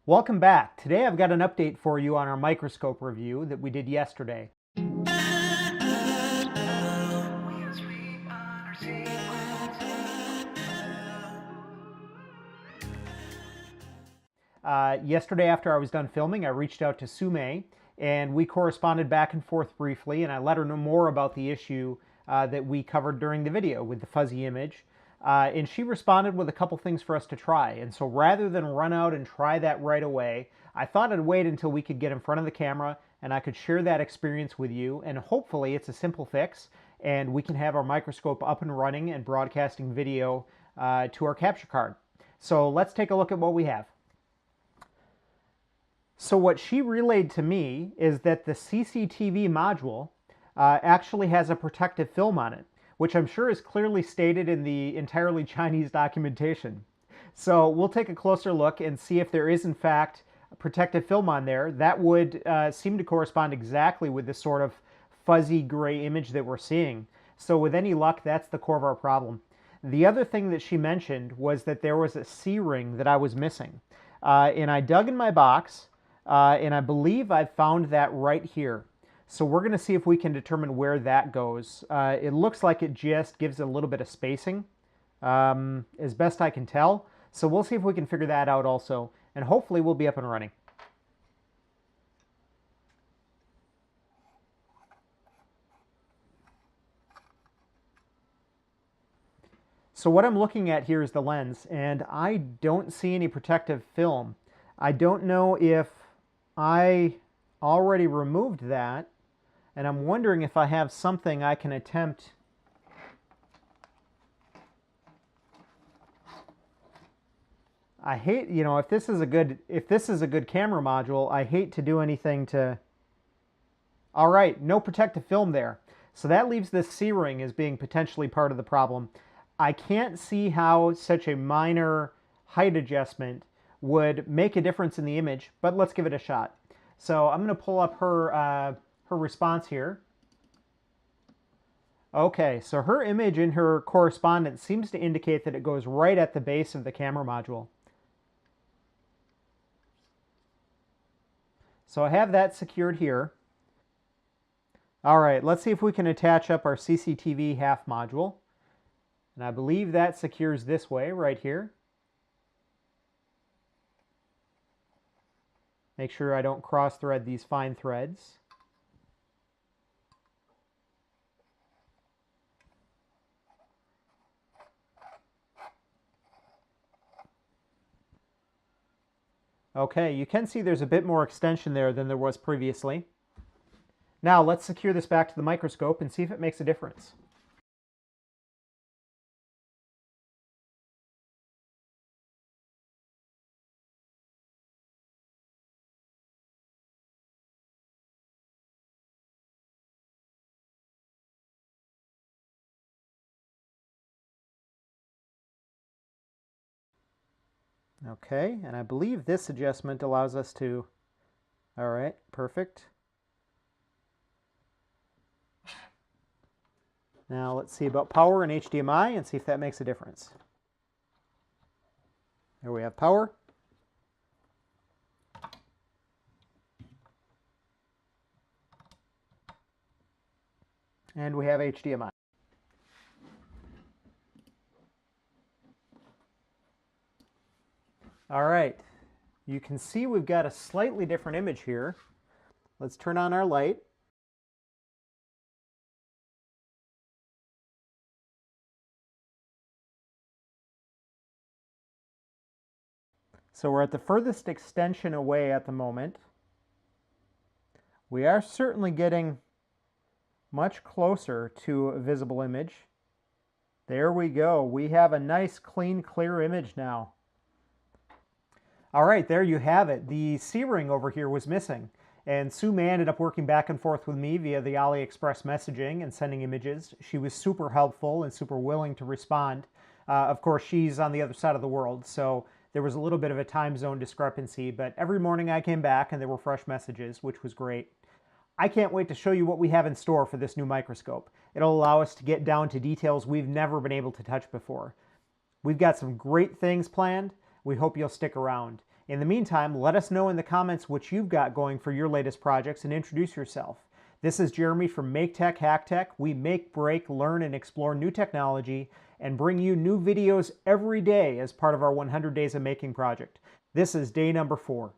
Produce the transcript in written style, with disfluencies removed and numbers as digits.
Welcome back. Today I've got an update for you on our microscope review that we did yesterday. Yesterday after I was done filming, I reached out to Sume and we corresponded back and forth briefly, and I let her know more about the issue that we covered during the video with the fuzzy image. And she responded with a couple things for us to try. And so rather than run out and try that right away, I thought I'd wait until we could get in front of the camera and I could share that experience with you. And hopefully it's a simple fix and we can have our microscope up and running and broadcasting video to our capture card. So let's take a look at what we have. So what she relayed to me is that the CCTV module actually has a protective film on it, which I'm sure is clearly stated in the entirely Chinese documentation. So we'll take a closer look and see if there is in fact a protective film on there. That would seem to correspond exactly with the sort of fuzzy gray image that we're seeing. So with any luck, that's the core of our problem. The other thing that she mentioned was that there was a C-ring that I was missing. And I dug in my box, and I believe I found that right here. So we're going to see if we can determine where that goes. It looks like it just gives a little bit of spacing, as best I can tell. So we'll see if we can figure that out also, and hopefully we'll be up and running. So what I'm looking at here is the lens, and I don't see any protective film. I don't know if I already removed that, and I'm wondering if I have something I can attempt. I hate, if this is a good camera module, I hate to do anything to. All right, no protective film there. So that leaves this C-ring as being potentially part of the problem. I can't see how such a minor height adjustment would make a difference in the image, but let's give it a shot. So I'm going to pull up her response here. Okay, so her image in her correspondence seems to indicate that it goes right at the base of the camera module. So I have that secured here. All right, let's see if we can attach up our CCTV half module. And I believe that secures this way, right here. Make sure I don't cross-thread these fine threads. Okay, you can see there's a bit more extension there than there was previously. Now let's secure this back to the microscope and see if it makes a difference. Okay, and I believe this adjustment allows us to, all right, perfect. Now let's see about power and HDMI and see if that makes a difference. There we have power. And we have HDMI. All right, you can see we've got a slightly different image here. Let's turn on our light. So we're at the furthest extension away at the moment. We are certainly getting much closer to a visible image. There we go. We have a nice, clean, clear image now. All right, there you have it. The C-ring over here was missing, and Sume ended up working back and forth with me via the AliExpress messaging and sending images. She was super helpful and super willing to respond. Of course, she's on the other side of the world, so there was a little bit of a time zone discrepancy, but every morning I came back and there were fresh messages, which was great. I can't wait to show you what we have in store for this new microscope. It'll allow us to get down to details we've never been able to touch before. We've got some great things planned. We hope you'll stick around. In the meantime, let us know in the comments what you've got going for your latest projects and introduce yourself. This is Jeremy from Make Tech, Hack Tech. We make, break, learn, and explore new technology and bring you new videos every day as part of our 100 Days of Making project. This is day number 4.